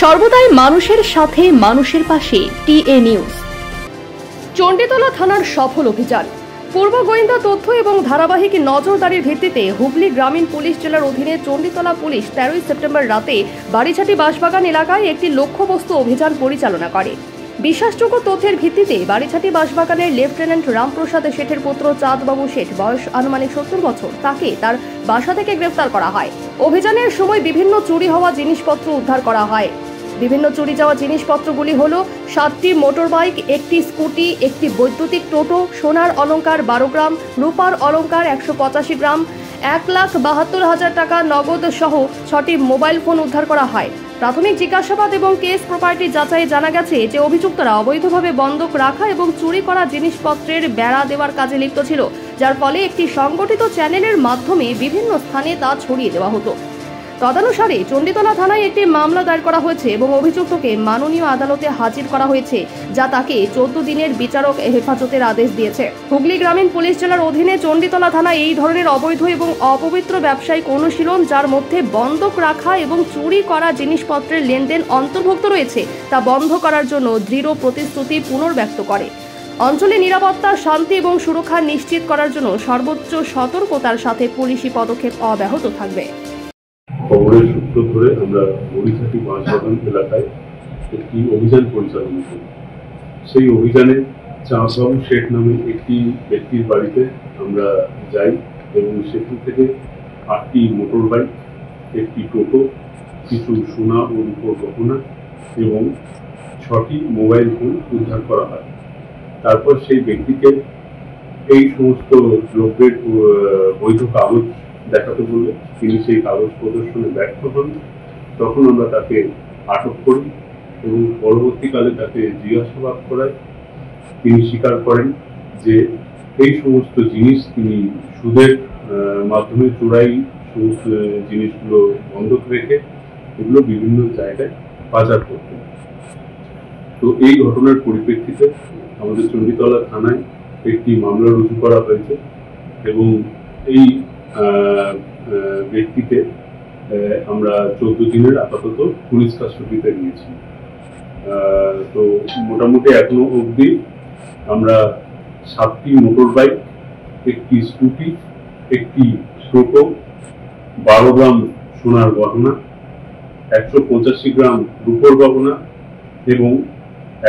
সর্বদাই মানুষের সাথে মানুষের পাশে টিএ নিউজ। চণ্ডীতলা থানার সফল অভিযান। পূর্ব গোয়েন্দা তথ্য এবং ধারাবাহিক নজরদারির ভিত্তিতে হুগলি গ্রামীণ পুলিশ জেলার অধীনে চণ্ডীতলা পুলিশ 13 সেপ্টেম্বর রাতে বাড়িছাটি বাঁশবাগান এলাকায় একটি লক্ষ্যবস্তু অভিযান পরিচালনা করে। বিশ্বাসযোগ্য তথ্যের ভিত্তিতে বাড়িছাটি বাঁশবাগানের লেফটেন্যান্ট রামপ্রসাদ শেঠের পুত্র চাঁদবাবু শেঠ, বয়স আনুমানিক 70 বছর, তাকে তার বাসা থেকে গ্রেফতার করা হয়। অভিযানের সময় বিভিন্ন চুরি হওয়া জিনিসপত্র উদ্ধার করা হয়। বিভিন্ন চুরি যাওয়া জিনিসপত্রগুলি হল 7টি মোটর বাইক, একটি স্কুটি, একটি বৈদ্যুতিক টোটো, সোনার অলংকার 12 গ্রাম, রূপার অলংকার 185 গ্রাম, 1,72,000 টাকা নগদ সহ 6টি মোবাইল ফোন উদ্ধার করা হয়। প্রাথমিক জিজ্ঞাসাবাদ এবং কেস প্রপার্টি যাচাইয়ে জানা গেছে যে অভিযুক্তরা অবৈধভাবে বন্ধক রাখা এবং চুরি করা জিনিসপত্রের বেড়া দেওয়ার কাজে লিপ্ত ছিল, যার ফলে একটি সংগঠিত চ্যানেলের মাধ্যমে বিভিন্ন স্থানে তা ছড়িয়ে দেওয়া হতো। তদনুসারে চণ্ডীতলা থানায় একটি মামলা দায়ের করা হয়েছে এবং অভিযুক্তকে মাননীয় আদালতে হাজির করা হয়েছে, যা তাকে 14 দিনের বিচারক হেফাজতের আদেশ দিয়েছে। হুগলি গ্রামীণ পুলিশ জেলার অধীনে চণ্ডীতলা থানায় এই ধরনের অবৈধ এবং অপবিত্র ব্যবসায়িক অনুশীলন, যার মধ্যে বন্ধক রাখা এবং চুরি করা জিনিসপত্রের লেনদেন অন্তর্ভুক্ত রয়েছে, তা বন্ধ করার জন্য দৃঢ় প্রতিশ্রুতি পুনর্ব্যক্ত করে। অঞ্চলে নিরাপত্তা, শান্তি এবং সুরক্ষা নিশ্চিত করার জন্য সর্বোচ্চ সতর্কতার সাথে পুলিশি পদক্ষেপ অব্যাহত থাকবে। খবরের সূত্র ধরে আমরা বড়িছাটি বাঁশবাগান এলাকায় একটি অভিযান পরিচালনা করি। সেই অভিযানে চাঁদবাবু শেঠ নামে একটি ব্যক্তির বাড়িতে আমরা যাই এবং সেখান থেকে 8টি মোটর বাইক, একটি টোটো, কিছু সোনা ও রূপোর গহনা এবং 6টি মোবাইল ফোন উদ্ধার করা হয়। তারপর সেই ব্যক্তিকে এই সমস্ত দ্রব্যের বৈধ কাগজ দেখাতে বললে তিনি সেই কাগজ প্রদর্শনে ব্যর্থ হন। তখন আমরা তাকে আটক করি এবং পরবর্তীকালে তাকে জিজ্ঞাসাবাদ করায় তিনি স্বীকার করেন যে এই সমস্ত জিনিস তিনি সুদের মাধ্যমে চোরাই সমস্ত জিনিসগুলো বন্ধক রেখে এগুলো বিভিন্ন জায়গায় পাচার করতেন। তো এই ঘটনার পরিপ্রেক্ষিতে আমাদের চণ্ডীতলা থানায় একটি মামলা রুজু করা হয়েছে এবং এই ব্যক্তিকে আমরা 14 দিনের আপাতত পুলিশ কাস্টডিতে নিয়েছি। তো মোটামুটি এখনো অবধি আমরা 7টি মোটর বাইক, একটি স্কুটি, একটি টোটো, 12 গ্রাম সোনার গহনা, 185 গ্রাম রূপোর গহনা এবং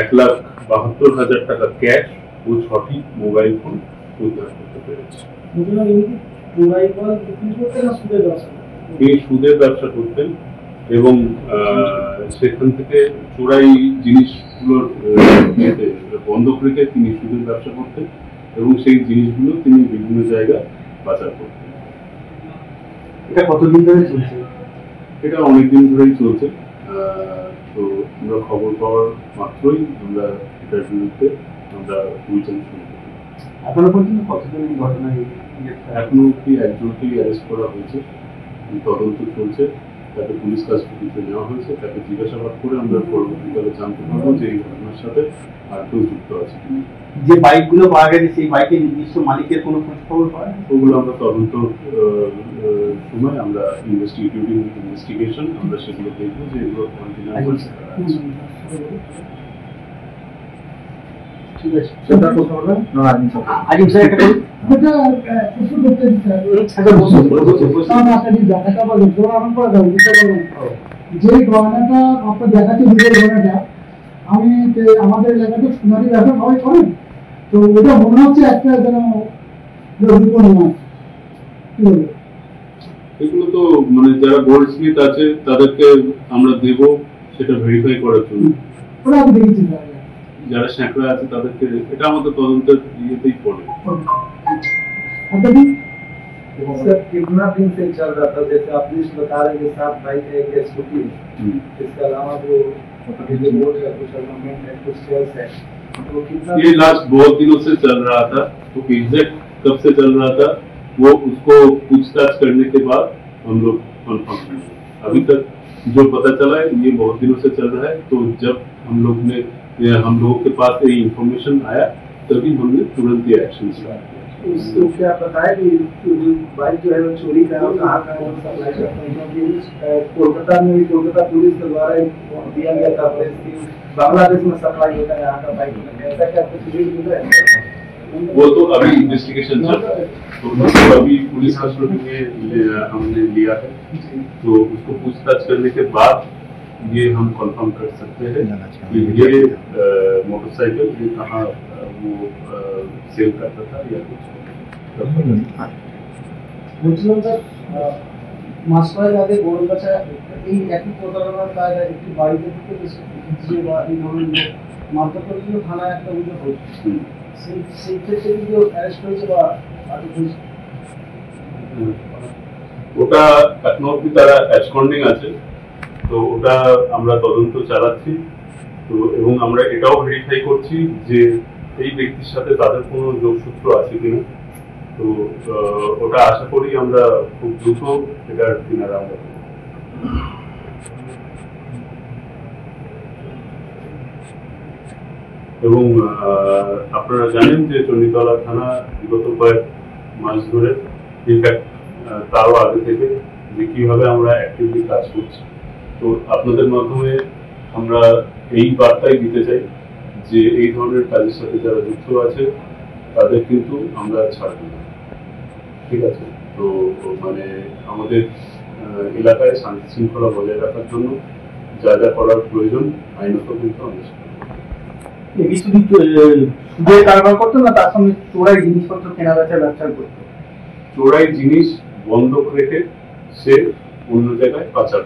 1,72,000 টাকা ক্যাশ ও 6টি মোবাইল ফোন উদ্ধার করতে পেরেছি। তিনি সুদের ব্যবসা করতেন এবং সেখান থেকে চোরাই জিনিসগুলোর বন্ধক রেখে তিনি সুদের ব্যবসা করতেন এবং সেই জিনিসগুলো তিনি বিভিন্ন জায়গায় পাচার করতেন। এটা কতদিন ধরে চলছে? এটা অনেকদিন ধরেই চলছে। তো আমরা খবর পাওয়ার মাত্রই আমরা এটার বিরুদ্ধে আমরা অভিযান শুরু করি। এখনো পর্যন্ত কতজন এই ঘটনায়? এখনো অব্দি একজনকেই অ্যারেস্ট করা হয়েছে, তদন্ত চলছে, তাকে পুলিশ কাস্টডিতে নেওয়া হয়েছে। তাকে জিজ্ঞাসাবাদ করে আমরা পরবর্তীকালে জানতে পারবো যে এই ঘটনার সাথে আর কেউ যুক্ত আছে। যে বাইকগুলো পাওয়া গেছে সেই বাইকের নির্দিষ্ট মালিকের কোনো খোঁজ খবর পাওয়া? ওগুলো আমরা তদন্ত সময় আমরা ইনভেস্টিগেশন আমরা সেগুলো দেখবো যে এগুলো ঠিক আছে। সেটা কথা বলবেন না আজিম স্যার, একটা যে গয়নাটা আপনার দেখাচ্ছে নিজের গয়নাটা, আমি আমাদের এলাকাতে সোনারি ব্যবসা সবাই করেন, তো এটা মনে হচ্ছে একটা যেন এগুলো তো মানে যারা গোল্ড স্মিথ আছে তাদেরকে আমরা দেব সেটা ভেরিফাই করার জন্য। ওরা আমি দেখেছি যারা স্যাঁকড়া আছে তাদেরকে, এটা আমাদের তদন্তের ইয়েতেই পড়ে। सर कितना दिन से चल रहा था? जैसे आप पुलिस बता रहे हैं 7 बाइक है, एक स्कूटी, इसके अलावा जो बोर्ड है, कुछ अग्रीमेंट है, कुछ सेल्स है, तो कितना? ये लास्ट बहुत दिनों से चल रहा था। तो एग्जैक्ट कब से चल रहा था वो उसको पूछताछ करने के बाद हम लोग कंफर्म करेंगे। अभी तक जो पता चला है ये बहुत दिनों से चल रहा है। तो जब हम लोगों के पास ये इंफॉर्मेशन आया तभी हमने तुरंत ये एक्शन स्टार्ट किया। उसको क्या पता है कि बाइक जो है वो चोरी का और कहाँ का वो सप्लाई करता है, क्योंकि कोलकाता में भी कोलकाता पुलिस के द्वारा दिया गया था प्रेस की बांग्लादेश में सप्लाई होता है यहाँ का बाइक, ऐसा क्या कुछ लीड मिला है? वो तो अभी इन्वेस्टिगेशन चल रहा है, तो अभी पुलिस कस्टडी में हमने लिया है, तो उसको पूछताछ करने के बाद ये हम कंफर्म कर सकते हैं कि ये मोटरसाइकिल ये कहाँ वो सेल करता था या कुछ। বলছিলাম স্যার, মাস কয়েক আগে গরুগাছা এই একই প্রতারণার কায়দায় একটি বাড়িতে ঢুকে যে বা এই ধরনের মারধর করেছিল, থানায় একটা অভিযোগ হয়েছে, সেই ক্ষেত্রে কি কেউ অ্যারেস্ট হয়েছে বা আটক হয়েছে? ওটা এখনো অব্দি তারা অ্যাবসকন্ডিং আছে, তো ওটা আমরা তদন্ত চালাচ্ছি, তো এবং আমরা এটাও ভেরিফাই করছি যে এই ব্যক্তির সাথে তাদের কোনো যোগসূত্র আছে কিনা, তো ওটা আশা করি আমরা খুব দ্রুত এটার কিনারা আমরা এবং আপনারা জানেন যে চণ্ডীতলা থানা বিগত কয়েক মাস ধরে ইনফ্যাক্ট তারও আগে থেকে যে কিভাবে আমরা অ্যাক্টিভলি কাজ করছি, তো আপনাদের মাধ্যমে আমরা এই বার্তাই দিতে চাই যে এই ধরনের কাজের সাথে যারা যুক্ত আছে তাদের কিন্তু আমরা ছাড়ব না, ঠিক আছে? তো মানে আমাদের এলাকায় শান্তি শৃঙ্খলা বজায় রাখার জন্য যা যা করার প্রয়োজন আইনত কিন্তু আমরা সুদের কারবার করতো না, তার সঙ্গে চোরাই জিনিসপত্র কেনা বেচা ব্যবসা করতো, চোরাই জিনিস বন্ধক রেখে সে অন্য জায়গায় পাচার